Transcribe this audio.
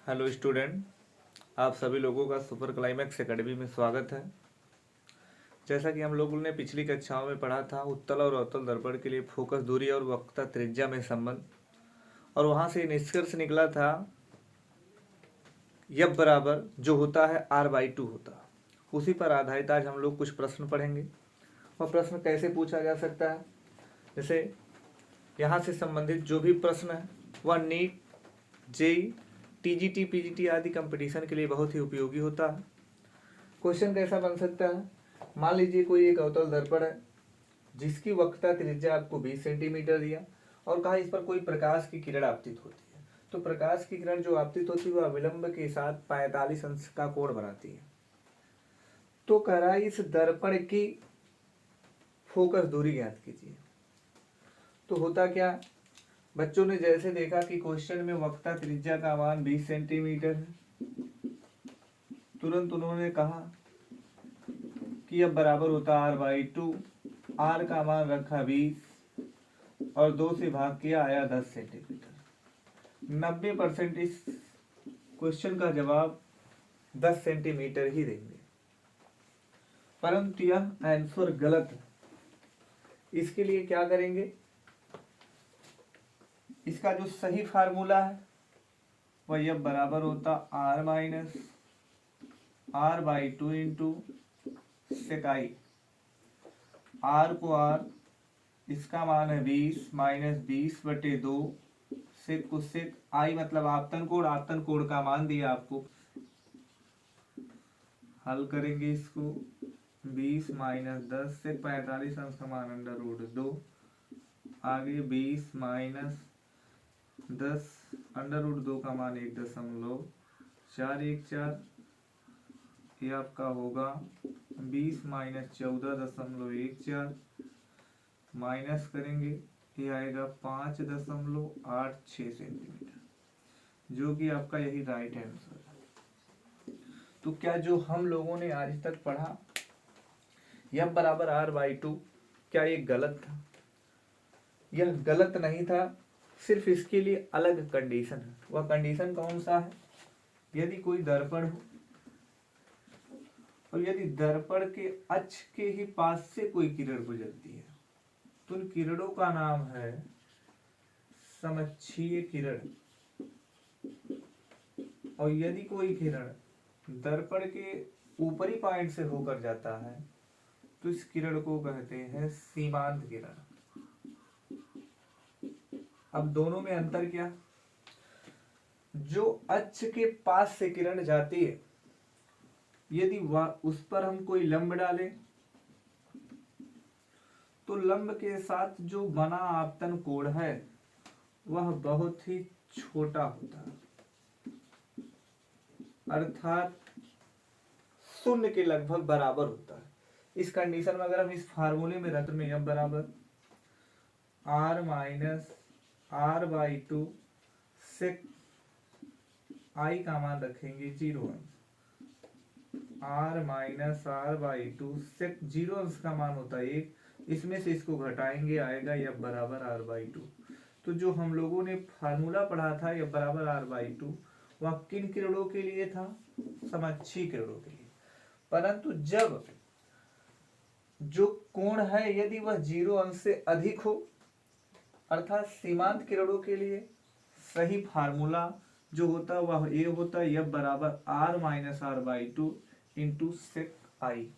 Hello student, आप सभी लोगों का सुपर क्लाइमैक्स एकेडमी में स्वागत है। जैसा कि हम लोगों ने पिछली कक्षाओं में पढ़ा था उत्तल और अवतल दर्पण के लिए फोकस दूरी और वक्रता त्रिज्या में संबंध, और वहां से निष्कर्ष निकला था यब बराबर जो होता है r/2 होता। उसी पर आधारित आज हम लोग कुछ प्रश्न पढ़ेंगे। वह प्रश्न कैसे पूछा जा सकता है, जैसे यहाँ से संबंधित जो भी प्रश्न है वह नीट, जेई, टीजीटी, पीजीटी आदि कंपटीशन के लिए बहुत ही उपयोगी होता है। क्वेश्चन कैसा बन सकता है, मान लीजिए कोई एक अवतल दर्पण है जिसकी वक्रता त्रिज्या आपको 20 सेंटीमीटर दिया और कहा इस पर कोई प्रकाश की किरण आपतित होती है। तो प्रकाश की किरण जो आपतित होती है वह विलंब के साथ 45 अंश का कोण बनाती है। तो कह रहा है इस दर्पण की फोकस दूरी ज्ञात कीजिए। तो होता क्या, बच्चों ने जैसे देखा कि क्वेश्चन में वक्रता त्रिज्या का मान 20 सेंटीमीटर है, तुरंत उन्होंने कहा कि अब बराबर होता r/2। r का मान रखा 20 और 2 से भाग किया, आया 10 सेंटीमीटर। 90% इस क्वेश्चन का जवाब 10 सेंटीमीटर ही देंगे, परंतु यह आंसर गलत है। इसके लिए क्या करेंगे, इसका जो सही फार्मूला है वह यह बराबर होता r/2 इंटू सेक आई। r को r, इसका मान है 20 माइनस 20/2, सेक को सेक, आई मतलब आपतन कोण का मान दिया आपको। हल करेंगे इसको, 20 माइनस 10 से 45 अंश का मान √2, आगे 20 माइनस 10 √2 का मान 1.414, ये आपका होगा 20 माइनस 14.14, माइनस करेंगे ये आएगा 5.86 सेंटीमीटर, जो कि आपका यही राइट आंसर है। तो क्या जो हम लोगों ने आज तक पढ़ा यह बराबर r/2, क्या ये गलत था? यह गलत नहीं था, सिर्फ इसके लिए अलग कंडीशन है। वह कंडीशन कौन सा है, यदि कोई दर्पण हो और यदि दर्पण के अक्ष के ही पास से कोई किरण गुजरती है तो उन किरणों का नाम है समअक्षीय किरण। और यदि कोई किरण दर्पण के ऊपरी पॉइंट से होकर जाता है तो इस किरण को कहते हैं सीमांत किरण। अब दोनों में अंतर क्या, जो अक्ष के पास से किरण जाती है यदि वह उस पर हम कोई लंब डालें तो लंब के साथ जो बना आपतन कोण है वह बहुत ही छोटा होता है, अर्थात 0 के लगभग बराबर होता है। इस कंडीशन में अगर हम इस फार्मूले में रख में अब बराबर r माइनस r/2 सेक आई का मान रखेंगे 0 अंश, r माइनस r/2 सेक 0 अंश का मान होता है 1, इसमें से इसको घटाएंगे आएगा यह बराबर r/2। तो जो हम लोगों ने फार्मूला पढ़ा था यह बराबर r/2 वह किन किरणों के लिए था, समअक्षीय किरणों के लिए। परंतु जब जो कोण है यदि वह 0 अंश से अधिक हो अर्थात सीमांत किरणों के लिए सही फार्मूला जो होता वह ये होता, यह बराबर r minus r/2 into sec आई।